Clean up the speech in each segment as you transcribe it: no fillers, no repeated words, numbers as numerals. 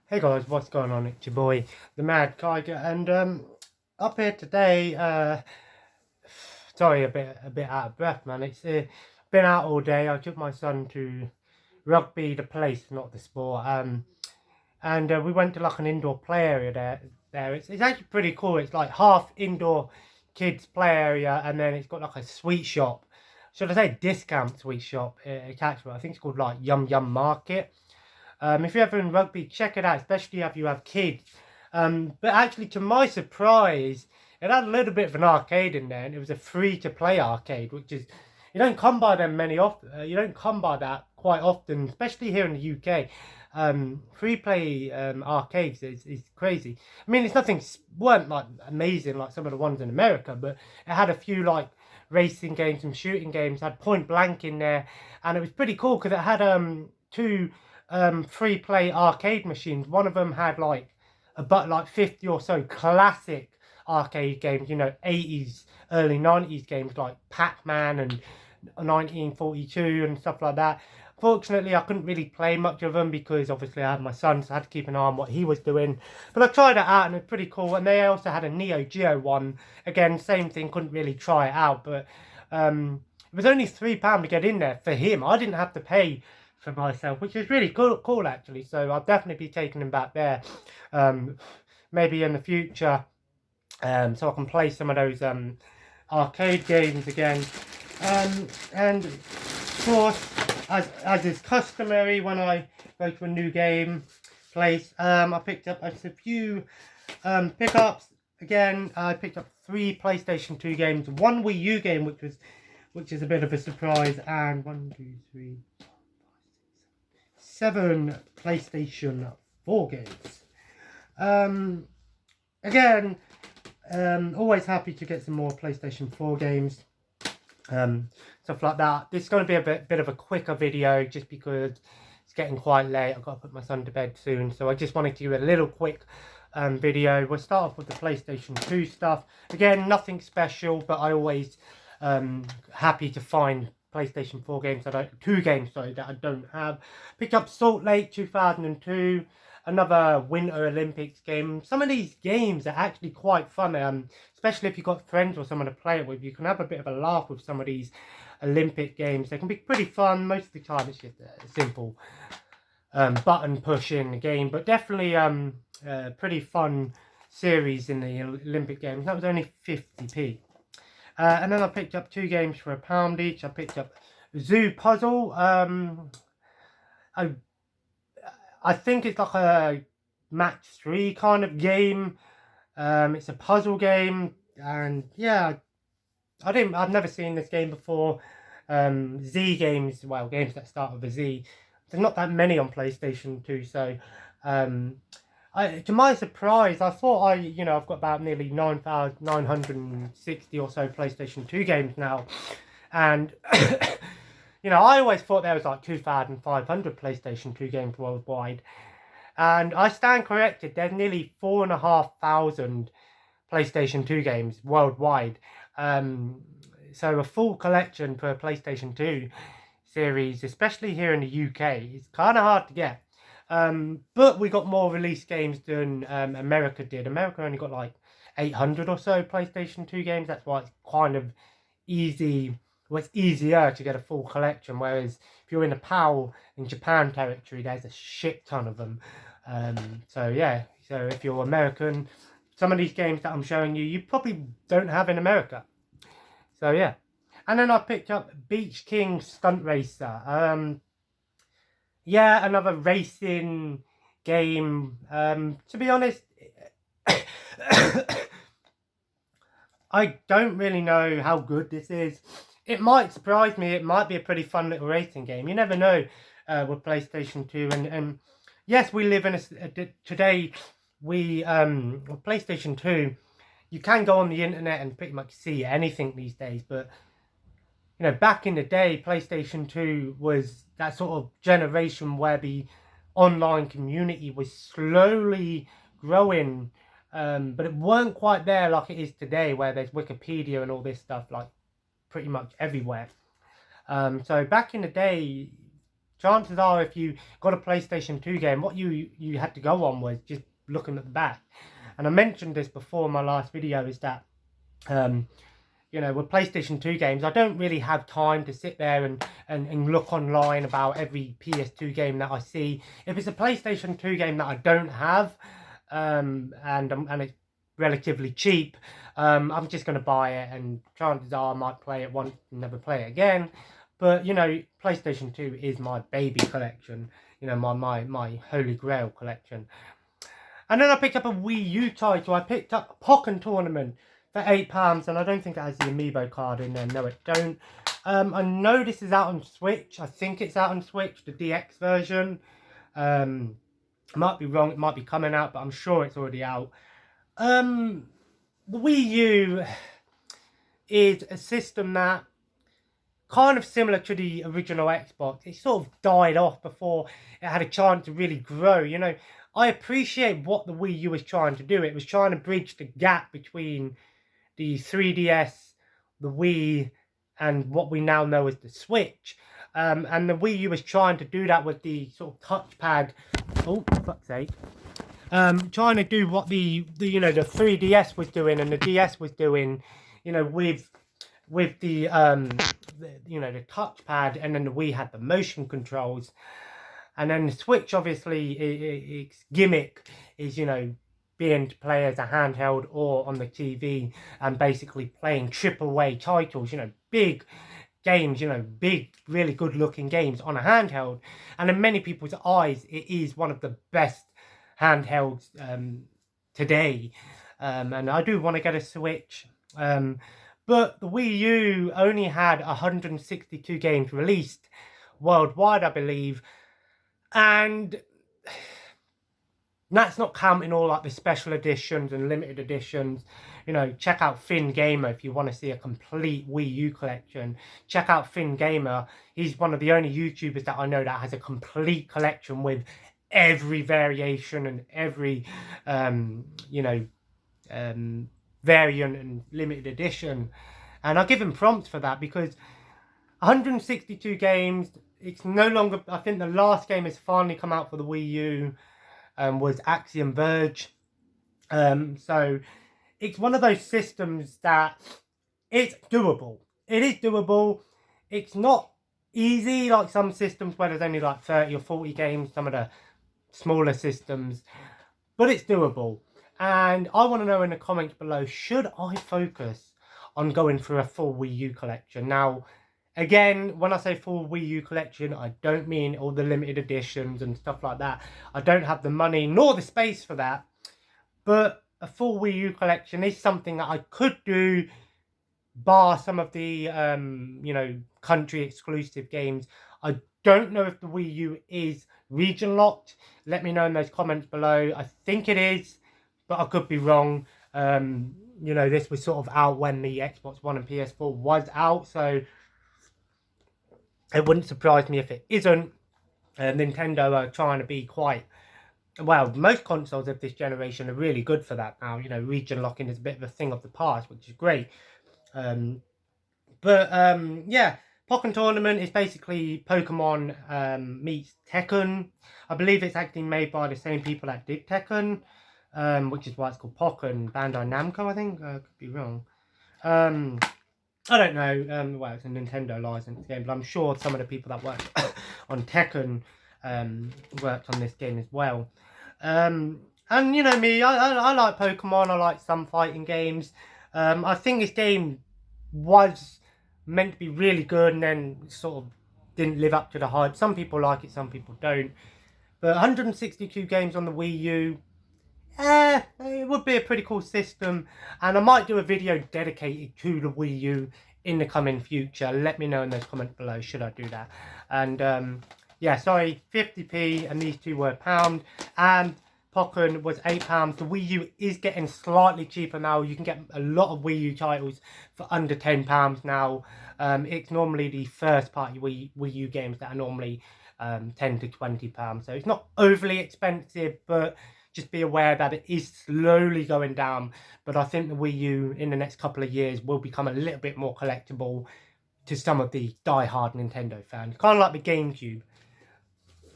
Hey guys, what's going on? It's your boy, the Mad Tiger, and up here today. Sorry, a bit out of breath, man. It's been out all day. I took my son to rugby, the place, not the sport. And we went to like an indoor play area there. It's actually pretty cool. It's like half indoor kids play area, and then it's got like a sweet shop. Should I say discount sweet shop attached to it? I think it's called like Yum Yum Market. If you're ever in rugby, check it out, especially if you have kids. But actually, to my surprise, it had a little bit of an arcade in there, and it was a free-to-play arcade, which is you don't come by them many often. You don't come by that quite often, especially here in the UK. Free play arcades is crazy. I mean, it's nothing weren't like amazing like some of the ones in America, but it had a few like racing games and shooting games. It had Point Blank in there, and it was pretty cool because it had two free play arcade machines. One of them had like like 50 or so classic arcade games, 80s, early 90s games like Pac-Man and 1942 and stuff like that. Fortunately, I couldn't really play much of them because obviously I had my son, so I had to keep an eye on what he was doing. But I tried it out and it was pretty cool. And they also had a Neo Geo one. Again, same thing, couldn't really try it out. But it was only £3 to get in there for him. I didn't have to pay for myself, which is really cool actually. So I'll definitely be taking him back there, maybe in the future, so I can play some of those arcade games again. And of course, as is customary when I go to a new game place, I picked up a few pickups. Again, I picked up 3 PlayStation 2 games, 1 Wii U game, which is a bit of a surprise, and 1, 2, 3, 7 PlayStation 4 games. Again, always happy to get some more PlayStation 4 games, stuff like that. This is going to be a bit of a quicker video just because it's getting quite late. I've got to put my son to bed soon, so I just wanted to do a little quick video. We'll start off with the PlayStation 2 stuff. Again, nothing special, but I always happy to find PlayStation 4 games that 2 games, sorry, that I don't have. Picked up Salt Lake 2002, another Winter Olympics game. Some of these games are actually quite fun, especially if you've got friends or someone to play it with. You can have a bit of a laugh with some of these Olympic games. They can be pretty fun. Most of the time it's just a simple button pushing game, but definitely pretty fun series in the Olympic games. That was only 50p. And then I picked up 2 games for £1 each. I picked up Zoo Puzzle. I think it's like a match 3 kind of game. It's a puzzle game, and yeah, I've never seen this game before. Z games, well, games that start with a Z. There's not that many on PlayStation 2, so to my surprise, I thought I've got about nearly 9,960 or so PlayStation 2 games now, and I always thought there was like 2,500 PlayStation 2 games worldwide, and I stand corrected. There's nearly 4,500 PlayStation 2 games worldwide. So a full collection for a PlayStation 2 series, especially here in the UK, is kind of hard to get. But we got more release games than America did. America only got like 800 or so PlayStation 2 games. That's why it's kind of easy. Well, it's easier to get a full collection. Whereas if you're in the PAL in Japan territory, there's a shit ton of them. So yeah. So if you're American, some of these games that I'm showing you, you probably don't have in America. So yeah. And then I picked up Beach King Stunt Racer. Yeah, another racing game. To be honest, I don't really know how good this is. It might surprise me. It might be a pretty fun little racing game. You never know with PlayStation 2. And yes, we live in today. With PlayStation 2, you can go on the internet and pretty much see anything these days. But back in the day, PlayStation 2 was that sort of generation where the online community was slowly growing, but it weren't quite there like it is today, where there's Wikipedia and all this stuff like pretty much everywhere. So back in the day, chances are, if you got a PlayStation 2 game, what you had to go on was just looking at the back. And I mentioned this before in my last video, is that you know, with PlayStation 2 games, I don't really have time to sit there and look online about every PS2 game that I see. If it's a PlayStation 2 game that I don't have, and it's relatively cheap, I'm just going to buy it, and chances are I might play it once and never play it again. But, you know, PlayStation 2 is my baby collection, you know, my holy grail collection. And then I picked up a Wii U title. I picked up Pokken Tournament for £8, and I don't think it has the amiibo card in there. No, it don't. I know this is out on Switch. I think it's out on Switch, the DX version. Might be wrong. It might be coming out, but I'm sure it's already out. The Wii U is a system that kind of similar to the original Xbox. It sort of died off before it had a chance to really grow. You know, I appreciate what the Wii U was trying to do. It was trying to bridge the gap between the 3DS, the Wii, and what we now know as the Switch. And the Wii U was trying to do that with the sort of touchpad. Oh, for fuck's sake. Trying to do what the you know, the 3DS was doing and the DS was doing, you know, with the you know, the touchpad, and then the Wii had the motion controls. And then the Switch, obviously, its gimmick is, you know, being to play as a handheld or on the TV, and basically playing AAA titles, you know, big games, you know, big, really good looking games on a handheld. And in many people's eyes, it is one of the best handhelds today. And I do want to get a Switch. But the Wii U only had 162 games released worldwide, I believe. And that's not counting all like the special editions and limited editions. You know, check out Finn Gamer if you want to see a complete Wii U collection. Check out Finn Gamer. He's one of the only YouTubers that I know that has a complete collection with every variation and every, you know, variant and limited edition. And I give him prompts for that, because 162 games, it's no longer, I think the last game has finally come out for the Wii U, was Axiom Verge. So it's one of those systems that it's doable. It is doable. It's not easy like some systems where there's only like 30 or 40 games, some of the smaller systems, but it's doable. And I want to know in the comments below, should I focus on going for a full Wii U collection? Now, again, when I say full Wii U collection, I don't mean all the limited editions and stuff like that. I don't have the money nor the space for that. But a full Wii U collection is something that I could do, bar some of the, you know, country exclusive games. I don't know if the Wii U is region locked. Let me know in those comments below. I think it is, but I could be wrong. You know, this was sort of out when the Xbox One and PS4 was out, so it wouldn't surprise me if it isn't. Nintendo are trying to be quite, well, most consoles of this generation are really good for that now. You know, region locking is a bit of a thing of the past, which is great. Yeah, Pokken Tournament is basically Pokemon meets Tekken. I believe it's actually made by the same people that did Tekken, which is why it's called Pokken. Bandai Namco, I think. I could be wrong. I don't know. Well, it's a Nintendo licensed game, but I'm sure some of the people that worked on Tekken worked on this game as well. And you know me, I like Pokemon. I like some fighting games. I think this game was meant to be really good, and then sort of didn't live up to the hype. Some people like it, some people don't. But 162 games on the Wii U, it would be a pretty cool system, and I might do a video dedicated to the Wii U in the coming future. Let me know in those comments below, should I do that. And yeah, sorry, 50p, and these two were a £1, and Pokken was £8. The Wii U is getting slightly cheaper now. You can get a lot of Wii U titles for under £10 now. It's normally the first party Wii U games that are normally £10 to £20, so it's not overly expensive, but just be aware that it is slowly going down. But I think the Wii U in the next couple of years will become a little bit more collectible to some of the die-hard Nintendo fans. Kind of like the GameCube.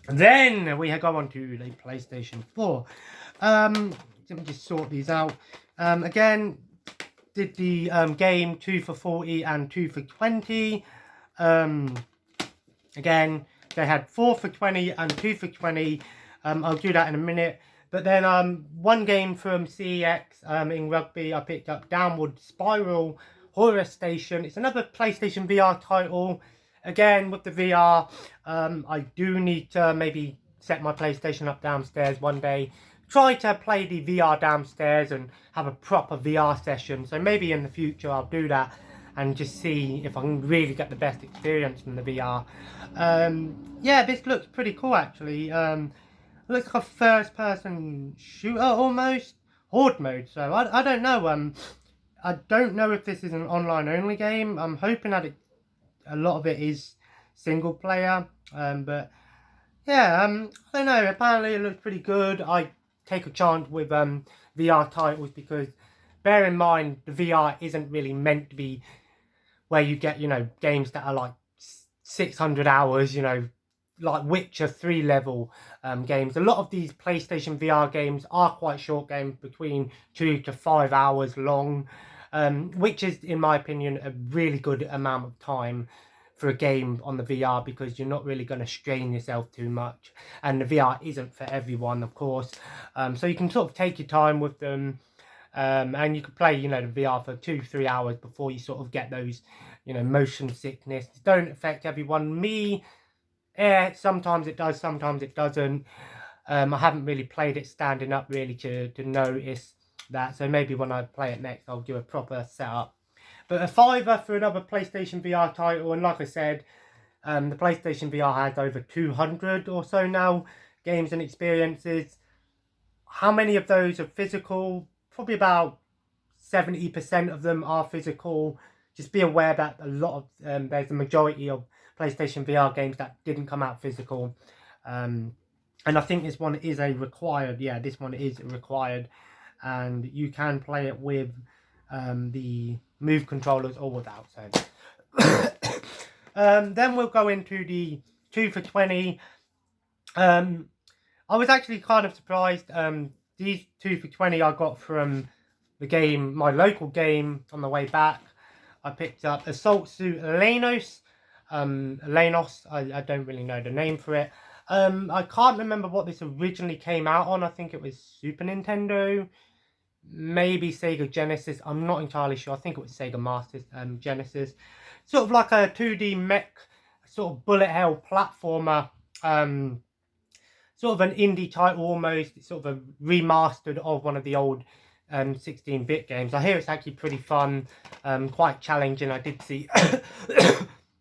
Then we go on to the PlayStation 4. Let me just sort these out. Again, did the game 2 for 40 and 2 for 20. Again, they had 4 for 20 and 2 for 20. I'll do that in a minute. But then one game from CEX in rugby, I picked up Downward Spiral Horror Station. It's another PlayStation VR title. Again, with the VR, I do need to maybe set my PlayStation up downstairs one day. Try to play the VR downstairs and have a proper VR session. So maybe in the future I'll do that and just see if I can really get the best experience from the VR. Yeah, this looks pretty cool actually. Looks like a first-person shooter almost, horde mode. So I don't know. I don't know if this is an online-only game. I'm hoping that a lot of it is single player. But yeah, I don't know. Apparently it looks pretty good. I take a chance with VR titles because bear in mind the VR isn't really meant to be where you get, you know, games that are like 600 hours, you know, like Witcher 3 level games. A lot of these PlayStation VR games are quite short games, between 2 to 5 hours long, which is, in my opinion, a really good amount of time for a game on the VR because you're not really going to strain yourself too much. And the VR isn't for everyone, of course. So you can sort of take your time with them. And you can play, you know, the VR for 2-3 hours before you sort of get those, you know, motion sickness. Don't affect everyone. Me, sometimes it does, sometimes it doesn't. I haven't really played it standing up really to notice that. So maybe when I play it next, I'll do a proper setup. But a fiver for another PlayStation VR title. And like I said, the PlayStation VR has over 200 or so now games and experiences. How many of those are physical? Probably about 70% of them are physical. Just be aware that a lot of there's a majority of PlayStation VR games that didn't come out physical. And I think this one is a required. Yeah, this one is required, and you can play it with the Move controllers or without. So then we'll go into the 2 for 20. I was actually kind of surprised. These 2 for 20 I got from the game, my local game, on the way back. I picked up Assault Suit Lenos. I don't really know the name for it. I can't remember what this originally came out on. I think it was Super Nintendo, maybe Sega Genesis. I'm not entirely sure. I think it was Sega Master Genesis. Sort of like a 2D mech, sort of bullet hell platformer. Sort of an indie title almost. It's sort of a remastered of one of the old 16-bit games. I hear it's actually pretty fun, quite challenging. I did see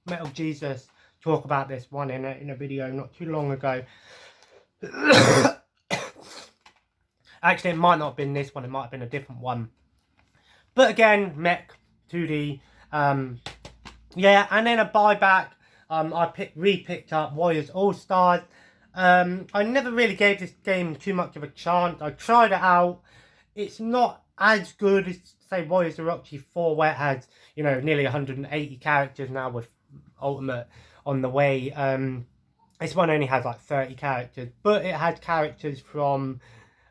Metal Jesus talk about this one in a video not too long ago. Actually, it might not have been this one. It might have been a different one. But again, mech 2D. Yeah, and then a buyback. I re-picked up Warriors All Stars. I never really gave this game too much of a chance. I tried it out. It's not as good as, say, Warriors Orochi 4, where it has, you know, nearly 180 characters now with Ultimate on the way. This one only has like 30 characters, but it had characters from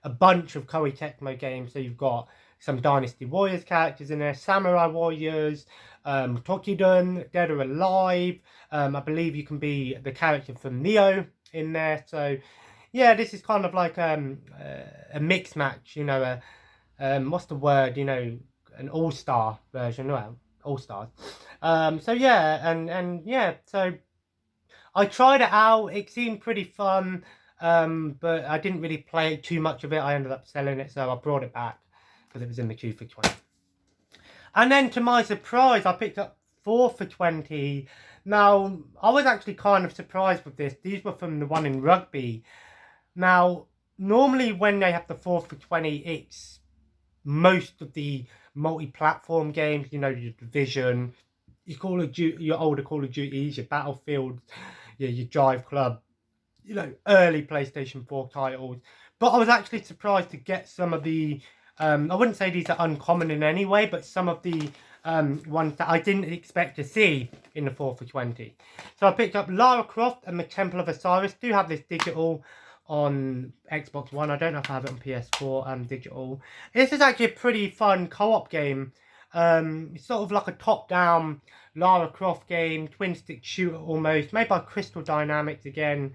a bunch of Koei Tecmo games. So you've got some Dynasty Warriors characters in there, Samurai Warriors, Tokiden, Dead or Alive. I believe you can be the character from Neo in there. So yeah, this is kind of like a mix match, you know, what's the word, you know, an all-star version, well, all-stars. So yeah, and yeah, so I tried it out. It seemed pretty fun, but I didn't really play too much of it. I ended up selling it, so I brought it back because it was in the queue for 20. And then to my surprise, I picked up 4 for 20. Now, I was actually kind of surprised with this. These were from the one in rugby. Now, normally when they have the 4 for 20, it's most of the multi-platform games, you know, your Division, your Call of Duty, your older Call of Duties, your Battlefield, your Drive Club, you know, early PlayStation 4 titles. But I was actually surprised to get some of the, I wouldn't say these are uncommon in any way, but some of the ones that I didn't expect to see in the 4 for 20. So I picked up Lara Croft and the Temple of Osiris. Do have this digital on Xbox One. I don't know if I have it on PS4 digital. This is actually a pretty fun co-op game. It's sort of like a top-down Lara Croft game, twin-stick shooter almost, made by Crystal Dynamics again,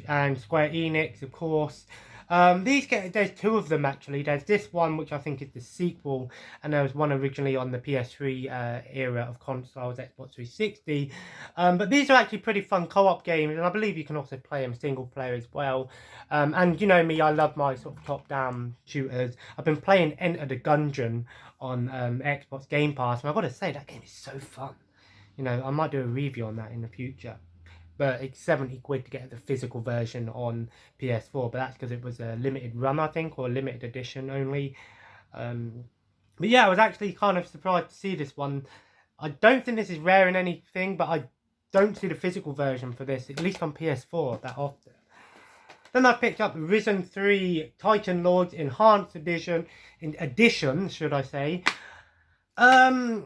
and Square Enix, of course. There's two of them actually. There's this one, which I think is the sequel, and there was one originally on the PS3 era of consoles, Xbox 360. But these are actually pretty fun co-op games, and I believe you can also play them single player as well. And you know me, I love my sort of top-down shooters. I've been playing Enter the Gungeon on Xbox Game Pass, and I've got to say, that game is so fun. You know, I might do a review on that in the future. But it's 70 quid to get the physical version on PS4. But that's because it was a limited run, I think, or a limited edition only. But yeah, I was actually kind of surprised to see this one. I don't think this is rare in anything, but I don't see the physical version for this, at least on PS4, that often. Then I picked up Risen 3 Titan Lords Enhanced Edition, should I say. I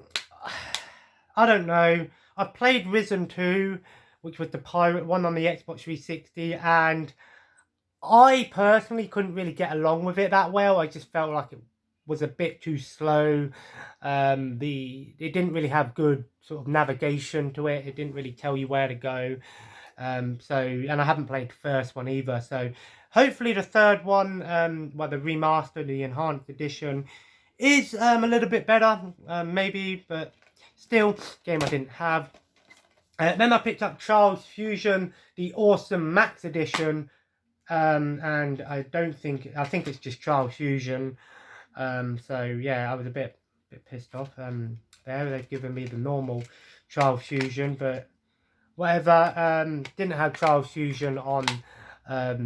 don't know. I've played Risen 2, which was the pirate one on the Xbox 360, and I personally couldn't really get along with it that well. I just felt like it was a bit too slow. It didn't really have good sort of navigation to it. It didn't really tell you where to go. And I haven't played the first one either. So hopefully the third one, the remaster, the enhanced edition, is a little bit better, maybe, but still, game I didn't have. Then I picked up Charles Fusion, the Awesome Max Edition, and I think it's just Charles Fusion. So yeah, I was a bit pissed off. There they've given me the normal Charles Fusion, but whatever. Didn't have Charles Fusion on. I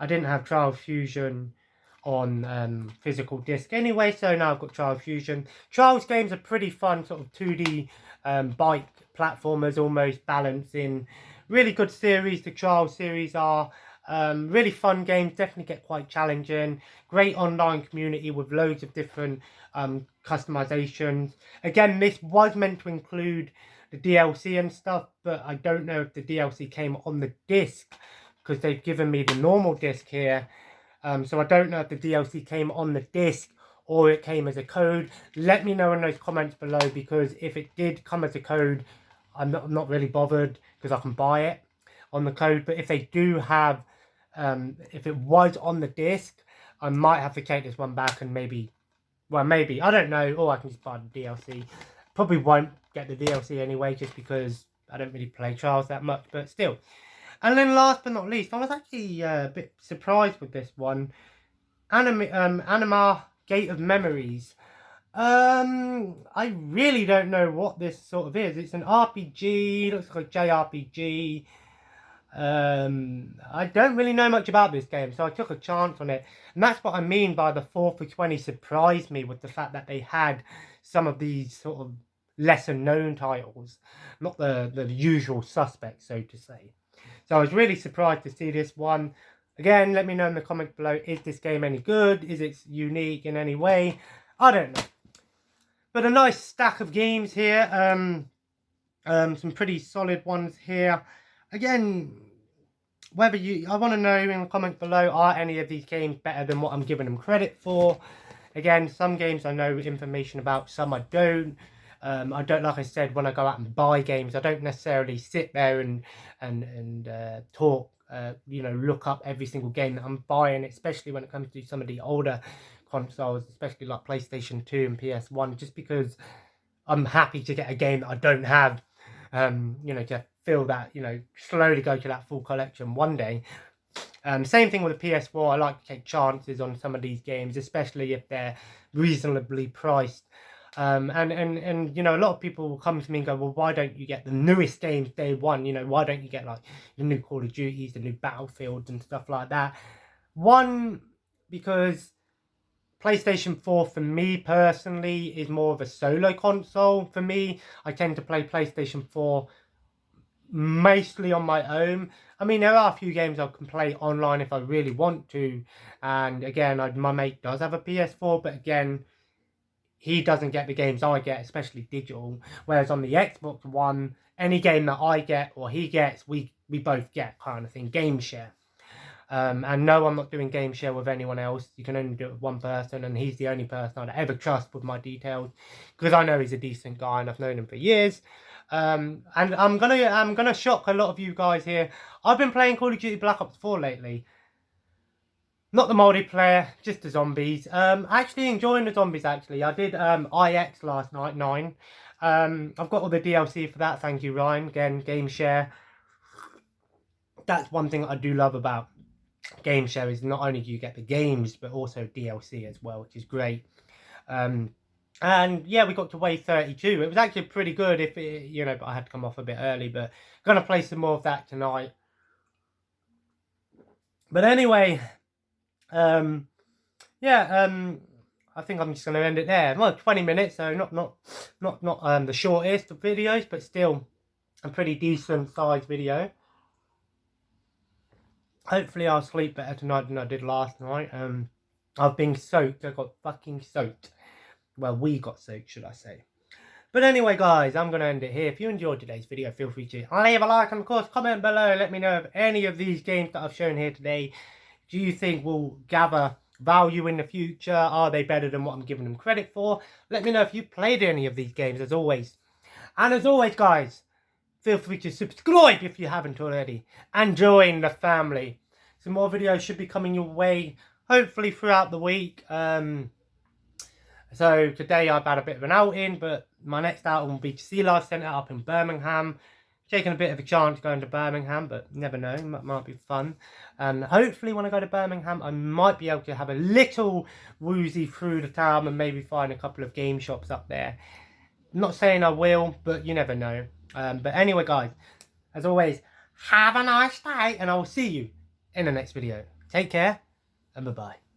didn't have Charles Fusion on physical disc anyway, so now I've got Trials Fusion. Trials games are pretty fun, sort of 2D bike platformers, almost balancing. Really good series, the Trials series are. Really fun games, definitely get quite challenging. Great online community with loads of different customizations. Again, this was meant to include the DLC and stuff, but I don't know if the DLC came on the disc, because they've given me the normal disc here. So I don't know if the DLC came on the disc or it came as a code. Let me know in those comments below, because if it did come as a code, I'm not really bothered, because I can buy it on the code. But if they do have, if it was on the disc, I might have to take this one back and maybe, I don't know, or I can just buy the DLC. Probably won't get the DLC anyway, just because I don't really play Trials that much, but still. And then last but not least, I was actually a bit surprised with this one. Anima Gate of Memories. I really don't know what this sort of is. It's an RPG, looks like a JRPG. I don't really know much about this game, so I took a chance on it. And that's what I mean by the 4 for 20 surprised me, with the fact that they had some of these sort of lesser known titles. Not the usual suspects, so to say. So I was really surprised to see this one. Again, let me know in the comments below, is this game any good? Is it unique in any way? I don't know. But a nice stack of games here. Some pretty solid ones here. Again, I want to know in the comments below, are any of these games better than what I'm giving them credit for? Again, some games I know information about, some I don't. I don't, like I said, when I go out and buy games, I don't necessarily sit there and talk, look up every single game that I'm buying, especially when it comes to some of the older consoles, especially like PlayStation 2 and PS1, just because I'm happy to get a game that I don't have, to feel that, slowly go to that full collection one day. Same thing with the PS4. I like to take chances on some of these games, especially if they're reasonably priced. And a lot of people will come to me and go, well, why don't you get the newest games day one? Why don't you get like the new Call of Duties, the new Battlefields and stuff like that? One, because PlayStation 4 for me personally is more of a solo console. For me, I tend to play PlayStation 4 mostly on my own. I mean, there are a few games I can play online if I really want to. And again, my mate does have a PS4, but again, he doesn't get the games I get, especially digital. Whereas on the Xbox One, any game that I get or he gets, we both get, kind of thing. Game share. And no, I'm not doing game share with anyone else. You can only do it with one person, and he's the only person I'd ever trust with my details, because I know he's a decent guy and I've known him for years. And I'm gonna shock a lot of you guys here. I've been playing Call of Duty Black Ops 4 lately. Not the multiplayer, just the zombies. Actually enjoying the zombies. Actually, I did IX last night, 9. I've got all the DLC for that. Thank you, Ryan. Again, game share. That's one thing I do love about game share, is not only do you get the games but also DLC as well, which is great. And yeah, we got to wave 32. It was actually pretty good, if it, you know, but I had to come off a bit early. But gonna play some more of that tonight. But anyway, yeah, I think I'm just gonna end it there. Well, 20 minutes, so not the shortest of videos, but still a pretty decent sized video. Hopefully I'll sleep better tonight than I did last night. I've been soaked. I got fucking soaked. Well, we got soaked, should I say. But anyway, guys, I'm going to end it here. If you enjoyed today's video, feel free to leave a like and, of course, comment below. Let me know if any of these games that I've shown here today do you think will gather value in the future. Are they better than what I'm giving them credit for? Let me know if you played any of these games, as always. And as always, guys, feel free to subscribe if you haven't already, and join the family. Some more videos should be coming your way, hopefully throughout the week. So today I've had a bit of an outing, but my next outing will be to Sea Life Centre up in Birmingham. Taking a bit of a chance going to Birmingham, but never know, might be fun. And hopefully when I go to Birmingham, I might be able to have a little woozy through the town and maybe find a couple of game shops up there. I'm not saying I will, but you never know. But anyway, guys, as always, have a nice day, and I will see you in the next video. Take care, and bye-bye.